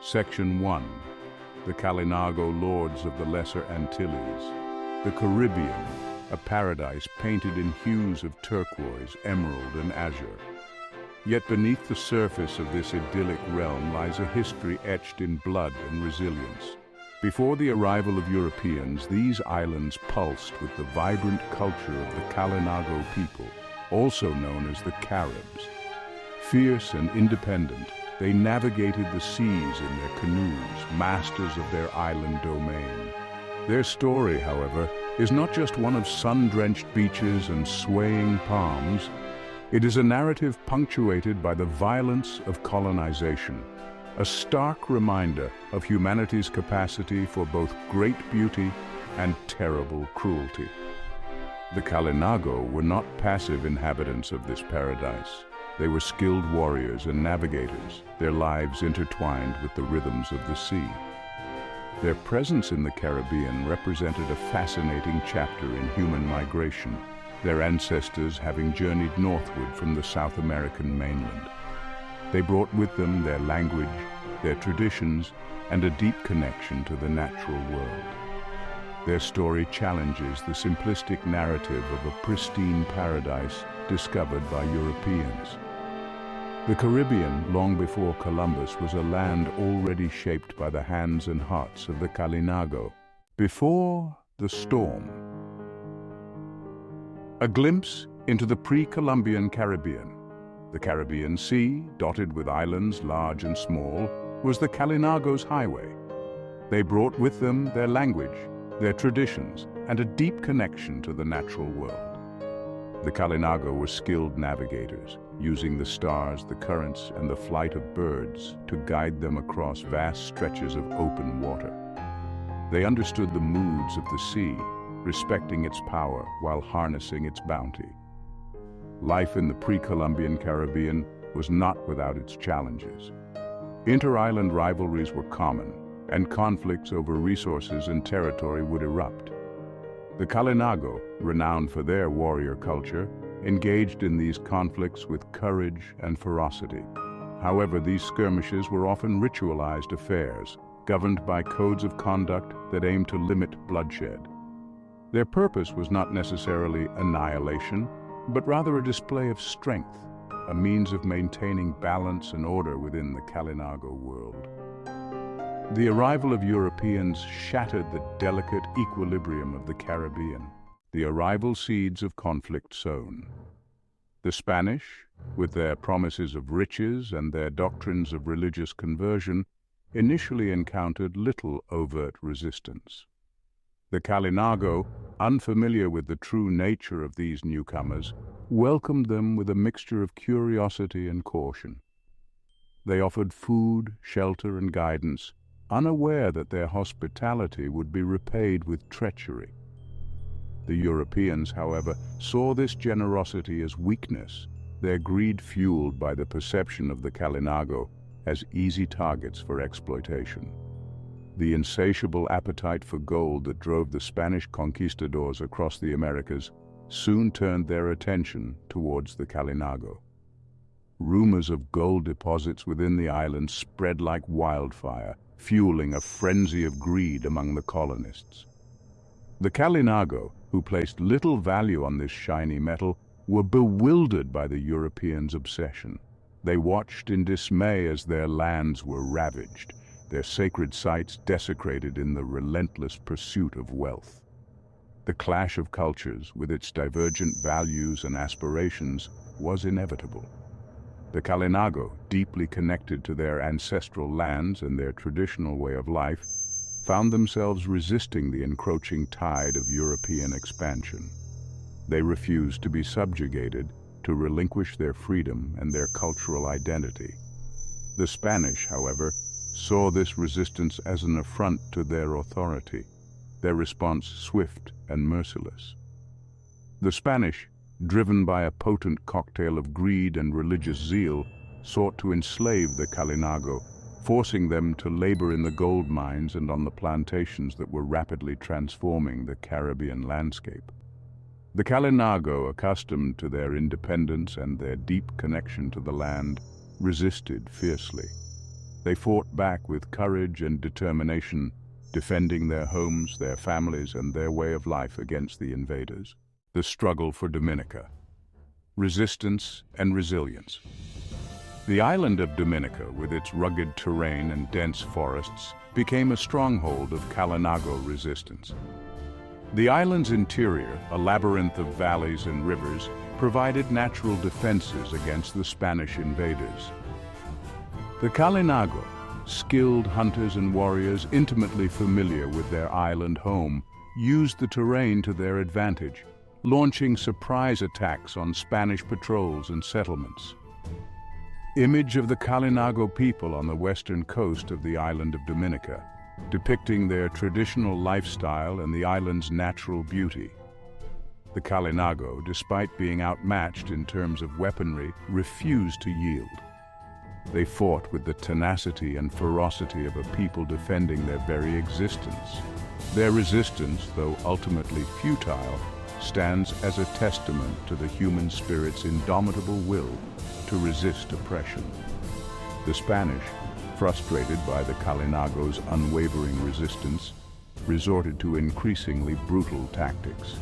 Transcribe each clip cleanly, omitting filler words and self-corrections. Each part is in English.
Section 1. The Kalinago Lords of the Lesser Antilles. The Caribbean, a paradise painted in hues of turquoise, emerald, and azure. Yet beneath the surface of this idyllic realm lies a history etched in blood and resilience. Before the arrival of Europeans, these islands pulsed with the vibrant culture of the Kalinago people, also known as the Caribs. Fierce and independent, they navigated the seas in their canoes, masters of their island domain. Their story, however, is not just one of sun-drenched beaches and swaying palms. It is a narrative punctuated by the violence of colonization, a stark reminder of humanity's capacity for both great beauty and terrible cruelty. The Kalinago were not passive inhabitants of this paradise. They were skilled warriors and navigators, their lives intertwined with the rhythms of the sea. Their presence in the Caribbean represented a fascinating chapter in human migration, their ancestors having journeyed northward from the South American mainland. They brought with them their language, their traditions, and a deep connection to the natural world. Their story challenges the simplistic narrative of a pristine paradise discovered by Europeans. The Caribbean, long before Columbus, was a land already shaped by the hands and hearts of the Kalinago. Before the storm. A glimpse into the pre-Columbian Caribbean. The Caribbean Sea, dotted with islands large and small, was the Kalinago's highway. They brought with them their language, their traditions, and a deep connection to the natural world. The Kalinago were skilled navigators, using the stars, the currents, and the flight of birds to guide them across vast stretches of open water. They understood the moods of the sea, respecting its power while harnessing its bounty. Life in the pre-Columbian Caribbean was not without its challenges. Inter-island rivalries were common, and conflicts over resources and territory would erupt. The Kalinago, renowned for their warrior culture, engaged in these conflicts with courage and ferocity. However, these skirmishes were often ritualized affairs, governed by codes of conduct that aimed to limit bloodshed. Their purpose was not necessarily annihilation, but rather a display of strength, a means of maintaining balance and order within the Kalinago world. The arrival of Europeans shattered the delicate equilibrium of the Caribbean, the arrival seeds of conflict sown. The Spanish, with their promises of riches and their doctrines of religious conversion, initially encountered little overt resistance. The Kalinago, unfamiliar with the true nature of these newcomers, welcomed them with a mixture of curiosity and caution. They offered food, shelter, and guidance, unaware that their hospitality would be repaid with treachery. The Europeans, however, saw this generosity as weakness, their greed fueled by the perception of the Kalinago as easy targets for exploitation. The insatiable appetite for gold that drove the Spanish conquistadors across the Americas soon turned their attention towards the Kalinago. Rumors of gold deposits within the island spread like wildfire, fueling a frenzy of greed among the colonists. The Kalinago, who placed little value on this shiny metal, were bewildered by the Europeans' obsession. They watched in dismay as their lands were ravaged, their sacred sites desecrated in the relentless pursuit of wealth. The clash of cultures, with its divergent values and aspirations, was inevitable. The Kalinago, deeply connected to their ancestral lands and their traditional way of life, found themselves resisting the encroaching tide of European expansion. They refused to be subjugated, to relinquish their freedom and their cultural identity. The Spanish, however, saw this resistance as an affront to their authority, their response swift and merciless. The Spanish, driven by a potent cocktail of greed and religious zeal, sought to enslave the Kalinago, forcing them to labor in the gold mines and on the plantations that were rapidly transforming the Caribbean landscape. The Kalinago, accustomed to their independence and their deep connection to the land, resisted fiercely. They fought back with courage and determination, defending their homes, their families, and their way of life against the invaders. The struggle for Dominica. Resistance and resilience. The island of Dominica, with its rugged terrain and dense forests, became a stronghold of Kalinago resistance. The island's interior, a labyrinth of valleys and rivers, provided natural defenses against the Spanish invaders. The Kalinago, skilled hunters and warriors intimately familiar with their island home, used the terrain to their advantage, launching surprise attacks on Spanish patrols and settlements. Image of the Kalinago people on the western coast of the island of Dominica, depicting their traditional lifestyle and the island's natural beauty. The Kalinago, despite being outmatched in terms of weaponry, refused to yield. They fought with the tenacity and ferocity of a people defending their very existence. Their resistance, though ultimately futile, stands as a testament to the human spirit's indomitable will to resist oppression. The Spanish, frustrated by the Kalinago's unwavering resistance, resorted to increasingly brutal tactics.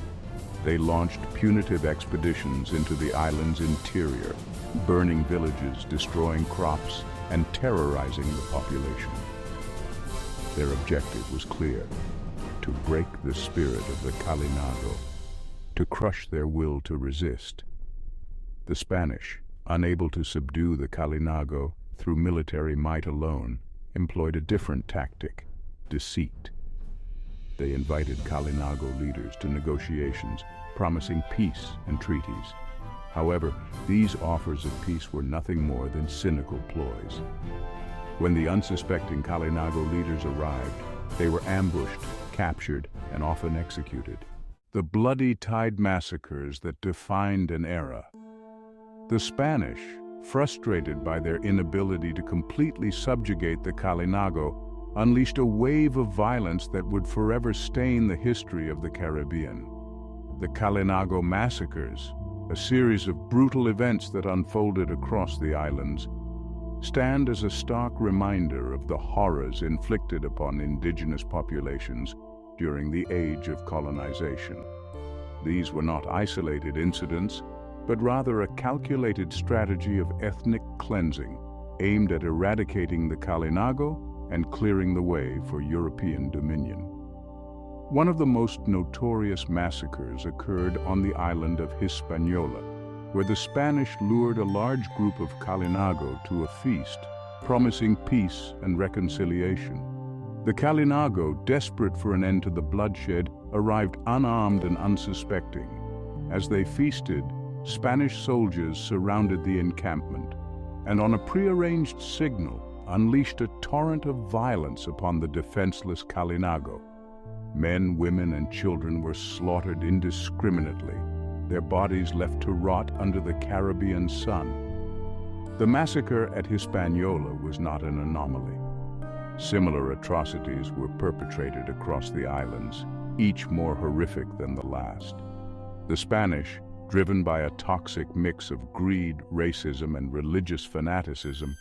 They launched punitive expeditions into the island's interior, burning villages, destroying crops, and terrorizing the population. Their objective was clear: to break the spirit of the Kalinago, to crush their will to resist. The Spanish, unable to subdue the Kalinago through military might alone, employed a different tactic: deceit. They invited Kalinago leaders to negotiations, promising peace and treaties. However, these offers of peace were nothing more than cynical ploys. When the unsuspecting Kalinago leaders arrived, they were ambushed, captured, and often executed. The bloody Tide massacres that defined an era. The Spanish, frustrated by their inability to completely subjugate the Kalinago, unleashed a wave of violence that would forever stain the history of the Caribbean. The Kalinago massacres, a series of brutal events that unfolded across the islands, stand as a stark reminder of the horrors inflicted upon indigenous populations during the age of colonization. These were not isolated incidents, but rather a calculated strategy of ethnic cleansing aimed at eradicating the Kalinago and clearing the way for European dominion. One of the most notorious massacres occurred on the island of Hispaniola, where the Spanish lured a large group of Kalinago to a feast, promising peace and reconciliation. The Kalinago, desperate for an end to the bloodshed, arrived unarmed and unsuspecting. As they feasted, Spanish soldiers surrounded the encampment, and on a prearranged signal, unleashed a torrent of violence upon the defenseless Kalinago. Men, women, and children were slaughtered indiscriminately, their bodies left to rot under the Caribbean sun. The massacre at Hispaniola was not an anomaly. Similar atrocities were perpetrated across the islands, each more horrific than the last. The Spanish, driven by a toxic mix of greed, racism, and religious fanaticism,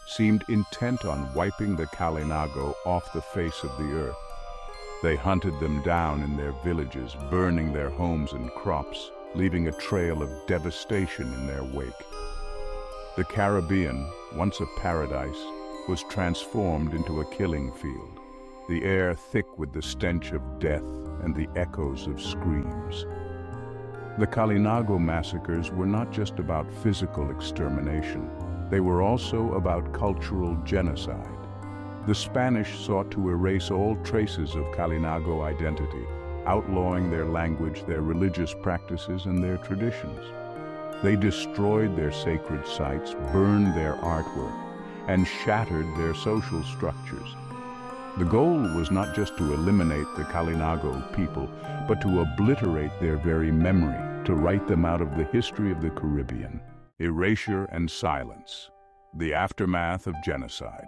seemed intent on wiping the Kalinago off the face of the earth. They hunted them down in their villages, burning their homes and crops, leaving a trail of devastation in their wake. The Caribbean, once a paradise, was transformed into a killing field, the air thick with the stench of death and the echoes of screams. The Kalinago massacres were not just about physical extermination, they were also about cultural genocide. The Spanish sought to erase all traces of Kalinago identity, outlawing their language, their religious practices, and their traditions. They destroyed their sacred sites, burned their artwork, and shattered their social structures. The goal was not just to eliminate the Kalinago people, but to obliterate their very memory, to write them out of the history of the Caribbean. Erasure and silence, the aftermath of genocide.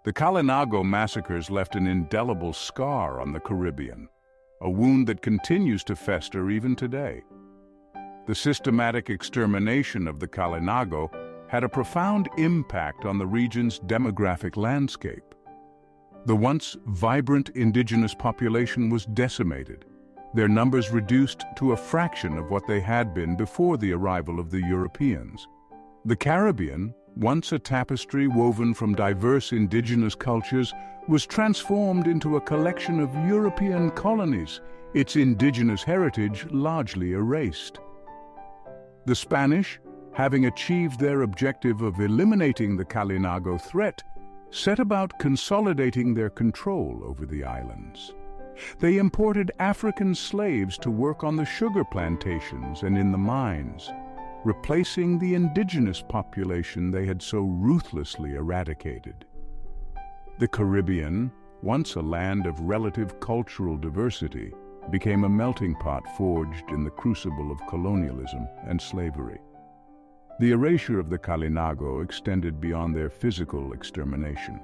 The Kalinago massacres left an indelible scar on the Caribbean, a wound that continues to fester even today. The systematic extermination of the Kalinago had a profound impact on the region's demographic landscape. The once vibrant indigenous population was decimated, their numbers reduced to a fraction of what they had been before the arrival of the Europeans. The Caribbean, once a tapestry woven from diverse indigenous cultures, was transformed into a collection of European colonies, its indigenous heritage largely erased. The Spanish, having achieved their objective of eliminating the Kalinago threat, set about consolidating their control over the islands. They imported African slaves to work on the sugar plantations and in the mines, replacing the indigenous population they had so ruthlessly eradicated. The Caribbean, once a land of relative cultural diversity, became a melting pot forged in the crucible of colonialism and slavery. The erasure of the Kalinago extended beyond their physical extermination.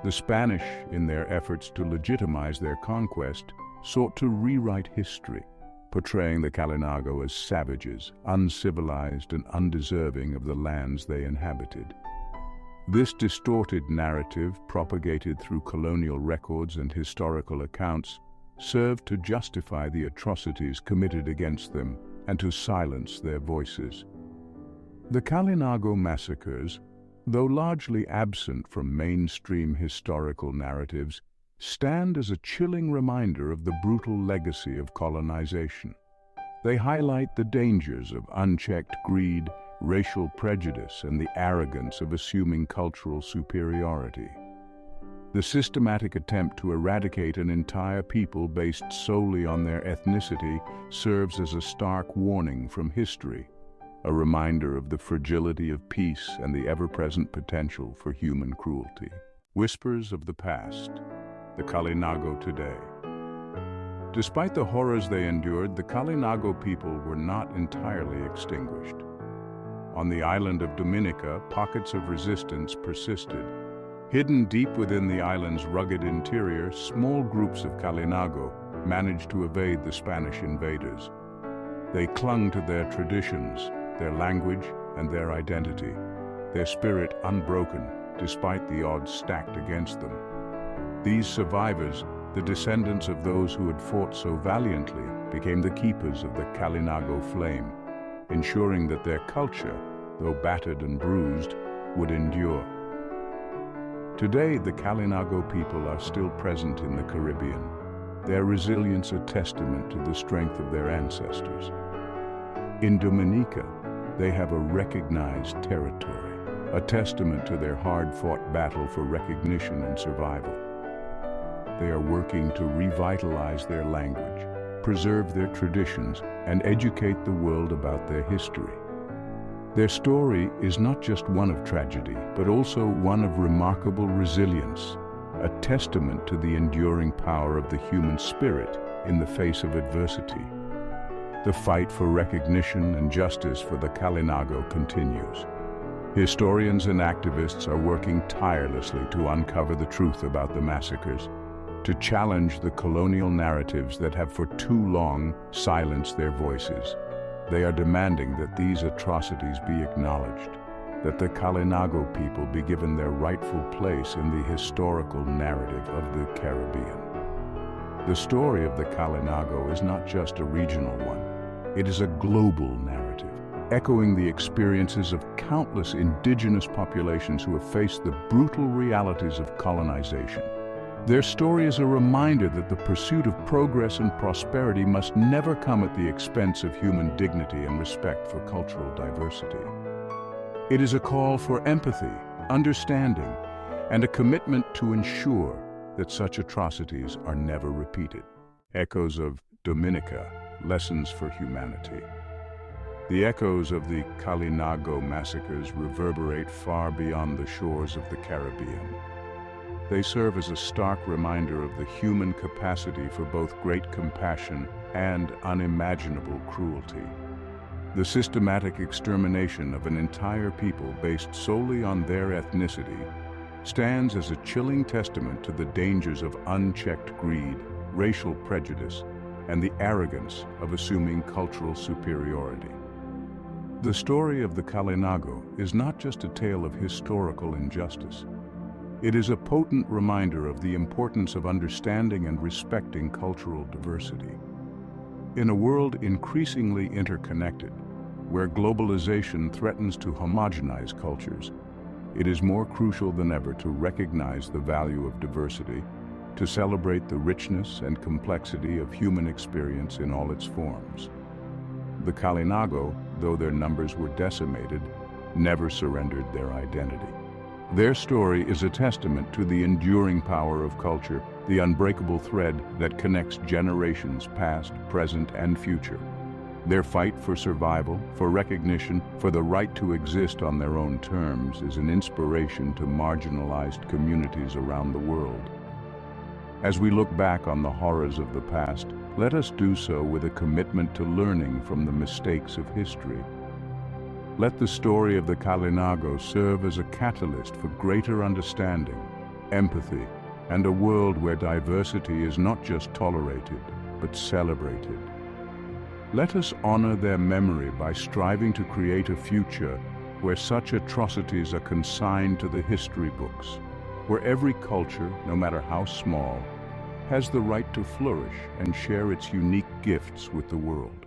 The Spanish, in their efforts to legitimize their conquest, sought to rewrite history, portraying the Kalinago as savages, uncivilized and undeserving of the lands they inhabited. This distorted narrative, propagated through colonial records and historical accounts, served to justify the atrocities committed against them and to silence their voices. The Kalinago massacres, though largely absent from mainstream historical narratives, stand as a chilling reminder of the brutal legacy of colonization. They highlight the dangers of unchecked greed, racial prejudice, and the arrogance of assuming cultural superiority. The systematic attempt to eradicate an entire people based solely on their ethnicity serves as a stark warning from history, a reminder of the fragility of peace and the ever-present potential for human cruelty. Whispers of the past, the Kalinago today. Despite the horrors they endured, the Kalinago people were not entirely extinguished. On the island of Dominica, pockets of resistance persisted. Hidden deep within the island's rugged interior, small groups of Kalinago managed to evade the Spanish invaders. They clung to their traditions, their language, and their identity, their spirit unbroken despite the odds stacked against them. These survivors, the descendants of those who had fought so valiantly, became the keepers of the Kalinago flame, ensuring that their culture, though battered and bruised, would endure. Today, the Kalinago people are still present in the Caribbean, their resilience a testament to the strength of their ancestors. In Dominica, they have a recognized territory, a testament to their hard-fought battle for recognition and survival. They are working to revitalize their language, preserve their traditions, and educate the world about their history. Their story is not just one of tragedy, but also one of remarkable resilience, a testament to the enduring power of the human spirit in the face of adversity. The fight for recognition and justice for the Kalinago continues. Historians and activists are working tirelessly to uncover the truth about the massacres, to challenge the colonial narratives that have for too long silenced their voices. They are demanding that these atrocities be acknowledged, that the Kalinago people be given their rightful place in the historical narrative of the Caribbean. The story of the Kalinago is not just a regional one. It is a global narrative, echoing the experiences of countless indigenous populations who have faced the brutal realities of colonization. Their story is a reminder that the pursuit of progress and prosperity must never come at the expense of human dignity and respect for cultural diversity. It is a call for empathy, understanding, and a commitment to ensure that such atrocities are never repeated. Echoes of Dominica, Lessons for Humanity. The echoes of the Kalinago massacres reverberate far beyond the shores of the Caribbean. They serve as a stark reminder of the human capacity for both great compassion and unimaginable cruelty. The systematic extermination of an entire people based solely on their ethnicity stands as a chilling testament to the dangers of unchecked greed, racial prejudice, and the arrogance of assuming cultural superiority. The story of the Kalinago is not just a tale of historical injustice. It is a potent reminder of the importance of understanding and respecting cultural diversity. In a world increasingly interconnected, where globalization threatens to homogenize cultures, it is more crucial than ever to recognize the value of diversity, to celebrate the richness and complexity of human experience in all its forms. The Kalinago, though their numbers were decimated, never surrendered their identity. Their story is a testament to the enduring power of culture, the unbreakable thread that connects generations past, present, and future. Their fight for survival, for recognition, for the right to exist on their own terms is an inspiration to marginalized communities around the world. As we look back on the horrors of the past, let us do so with a commitment to learning from the mistakes of history. Let the story of the Kalinago serve as a catalyst for greater understanding, empathy, and a world where diversity is not just tolerated, but celebrated. Let us honor their memory by striving to create a future where such atrocities are consigned to the history books, where every culture, no matter how small, has the right to flourish and share its unique gifts with the world.